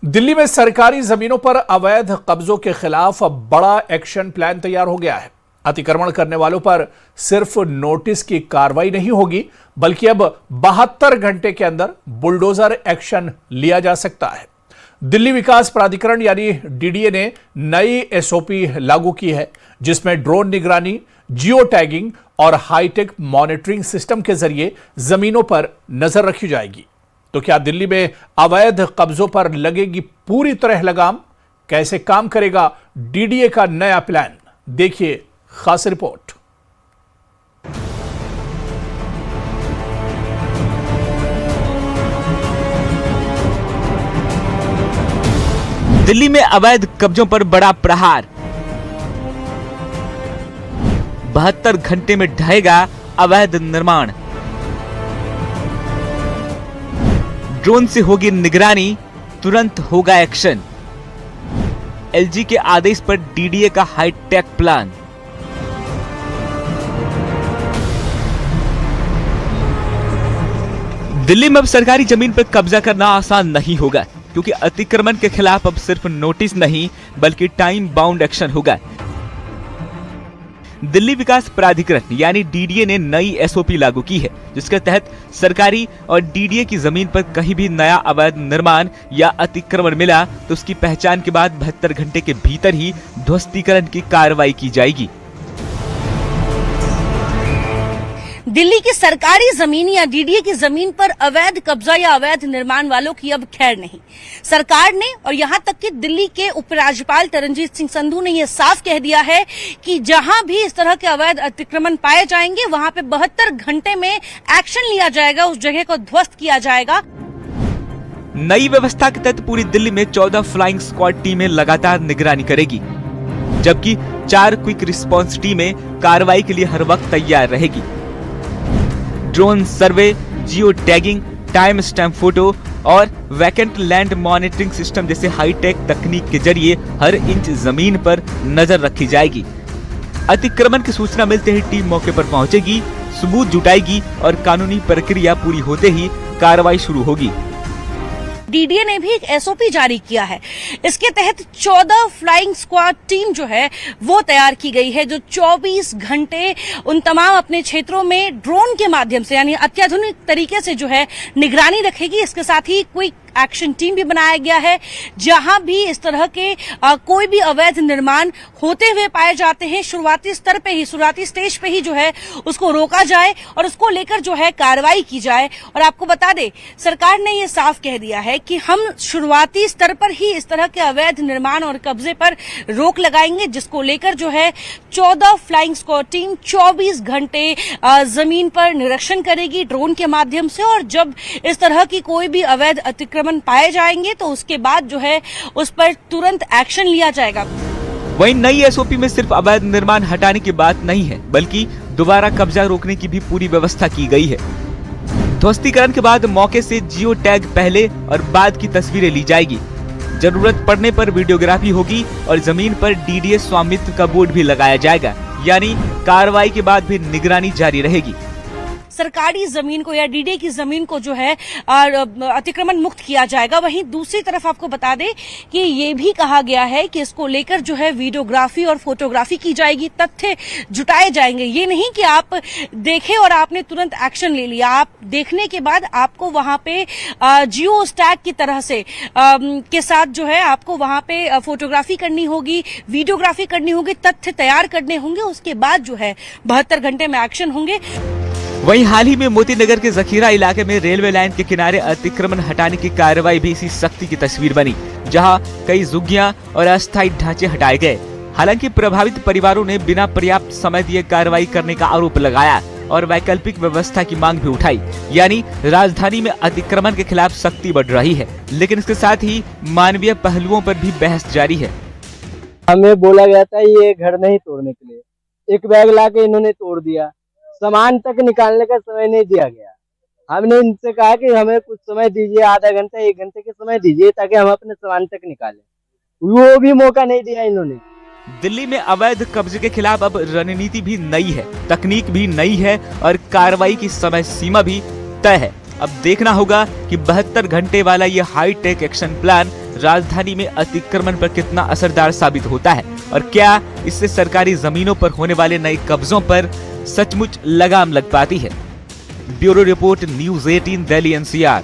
दिल्ली में सरकारी जमीनों पर अवैध कब्जों के खिलाफ अब बड़ा एक्शन प्लान तैयार हो गया है। अतिक्रमण करने वालों पर सिर्फ नोटिस की कार्रवाई नहीं होगी, बल्कि अब 72 घंटे के अंदर बुलडोजर एक्शन लिया जा सकता है। दिल्ली विकास प्राधिकरण यानी डीडीए ने नई एसओपी लागू की है, जिसमें ड्रोन निगरानी, जियो टैगिंग और हाईटेक मॉनिटरिंग सिस्टम के जरिए जमीनों पर नजर रखी जाएगी। तो क्या दिल्ली में अवैध कब्जों पर लगेगी पूरी तरह लगाम? कैसे काम करेगा डीडीए का नया प्लान? देखिए खास रिपोर्ट। दिल्ली में अवैध कब्जों पर बड़ा प्रहार। 72 घंटे में ढहेगा अवैध निर्माण। ड्रोन से होगी निगरानी, तुरंत होगा एक्शन। एलजी के आदेश पर डीडीए का हाईटेक प्लान। दिल्ली में अब सरकारी जमीन पर कब्जा करना आसान नहीं होगा, क्योंकि अतिक्रमण के खिलाफ अब सिर्फ नोटिस नहीं बल्कि टाइम बाउंड एक्शन होगा। दिल्ली विकास प्राधिकरण यानी डीडीए ने नई एसओपी लागू की है, जिसके तहत सरकारी और डीडीए की जमीन पर कहीं भी नया अवैध निर्माण या अतिक्रमण मिला तो उसकी पहचान के बाद 72 घंटे के भीतर ही ध्वस्तीकरण की कार्रवाई की जाएगी। दिल्ली की सरकारी जमीन या डीडीए की जमीन पर अवैध कब्जा या अवैध निर्माण वालों की अब खैर नहीं। सरकार ने और यहां तक कि दिल्ली के उपराज्यपाल तरनजीत सिंह संधू ने यह साफ कह दिया है कि जहां भी इस तरह के अवैध अतिक्रमण पाए जाएंगे वहां पे 72 घंटे में एक्शन लिया जाएगा, उस जगह को ध्वस्त किया जाएगा। नई व्यवस्था के तहत पूरी दिल्ली में 14 फ्लाइंग स्क्वाड टीमें लगातार निगरानी करेगी, जबकि 4 क्विक रिस्पांस टीमें कार्रवाई के लिए हर वक्त तैयार रहेगी। Drone survey, geo tagging, time stamp photo और वैकेंट लैंड मॉनिटरिंग सिस्टम जैसे हाईटेक तकनीक के जरिए हर इंच जमीन पर नजर रखी जाएगी। अतिक्रमण की सूचना मिलते ही टीम मौके पर पहुंचेगी, सबूत जुटाएगी और कानूनी प्रक्रिया पूरी होते ही कार्रवाई शुरू होगी। डीडीए ने भी एक एसओपी जारी किया है। इसके तहत 14 फ्लाइंग स्क्वाड टीम जो है वो तैयार की गई है, जो 24 घंटे उन तमाम अपने क्षेत्रों में ड्रोन के माध्यम से यानी अत्याधुनिक तरीके से जो है निगरानी रखेगी। इसके साथ ही क्विक एक्शन टीम भी बनाया गया है, जहां भी इस तरह के कोई भी अवैध निर्माण होते हुए पाए जाते हैं, शुरुआती स्तर पे ही, शुरुआती स्टेज पे ही जो है उसको रोका जाए और उसको लेकर जो है कार्रवाई की जाए। और आपको बता दें, सरकार ने ये साफ कह दिया है कि हम शुरुआती स्तर पर ही इस तरह के अवैध निर्माण और कब्जे पर रोक लगाएंगे, जिसको लेकर जो है 14 फ्लाइंग स्क्वाड टीम 24 घंटे जमीन पर निरीक्षण करेगी ड्रोन के माध्यम से। और जब इस तरह की कोई भी अवैध अतिक्रमण पाए जाएंगे तो उसके बाद जो है उस पर तुरंत एक्शन लिया जाएगा। वहीं नई एसओपी में सिर्फ अवैध निर्माण हटाने की बात नहीं है, बल्कि दोबारा कब्जा रोकने की भी पूरी व्यवस्था की गई है। ध्वस्तीकरण के बाद मौके से जियो टैग पहले और बाद की तस्वीरें ली जाएगी। जरूरत पड़ने पर वीडियोग्राफी होगी और जमीन पर डीडीए स्वामित्व का बोर्ड भी लगाया जाएगा, यानी कार्रवाई के बाद भी निगरानी जारी रहेगी। सरकारी जमीन को या डीडीए की जमीन को जो है अतिक्रमण मुक्त किया जाएगा। वहीं दूसरी तरफ आपको बता दें कि ये भी कहा गया है कि इसको लेकर जो है वीडियोग्राफी और फोटोग्राफी की जाएगी, तथ्य जुटाए जाएंगे। ये नहीं कि आप देखें और आपने तुरंत एक्शन ले लिया। आप देखने के बाद आपको वहां पे जियो टैग की तरह से के साथ जो है आपको वहां पे फोटोग्राफी करनी होगी, वीडियोग्राफी करनी होगी, तथ्य तैयार करने होंगे। उसके बाद जो है 72 घंटे में एक्शन होंगे। वहीं हाल ही में मोती नगर के जखीरा इलाके में रेलवे लाइन के किनारे अतिक्रमण हटाने की कार्रवाई भी इसी सख्ती की तस्वीर बनी, जहां कई झुग्गियां और अस्थायी ढांचे हटाए गए। हालांकि प्रभावित परिवारों ने बिना पर्याप्त समय दिए कार्रवाई करने का आरोप लगाया और वैकल्पिक व्यवस्था की मांग भी उठाई, यानी राजधानी में अतिक्रमण के खिलाफ सख्ती बढ़ रही है, लेकिन इसके साथ ही मानवीय पहलुओं पर भी बहस जारी है। हमें बोला गया था ये घर नहीं तोड़ने के लिए, एक बैग लाके इन्होंने तोड़ दिया। सामान तक निकालने का समय नहीं दिया गया। हमने इनसे कहा कि हमें कुछ समय दीजिए, आधा घंटा 1 घंटे के समय दीजिए ताकि हम अपने सामान तक निकालें। वो भी मौका नहीं दिया इन्होंने। दिल्ली में अवैध कब्जे के खिलाफ अब रणनीति भी नई है, तकनीक भी नई है और कार्रवाई की समय सीमा भी तय है। अब देखना होगा कि 72 घंटे वाला ये हाई टेक एक्शन प्लान राजधानी में अतिक्रमण पर कितना असरदार साबित होता है और क्या इससे सरकारी जमीनों पर होने वाले नए कब्जों पर सचमुच लगाम लग पाती है। Bureau report, news 18 Delhi NCR।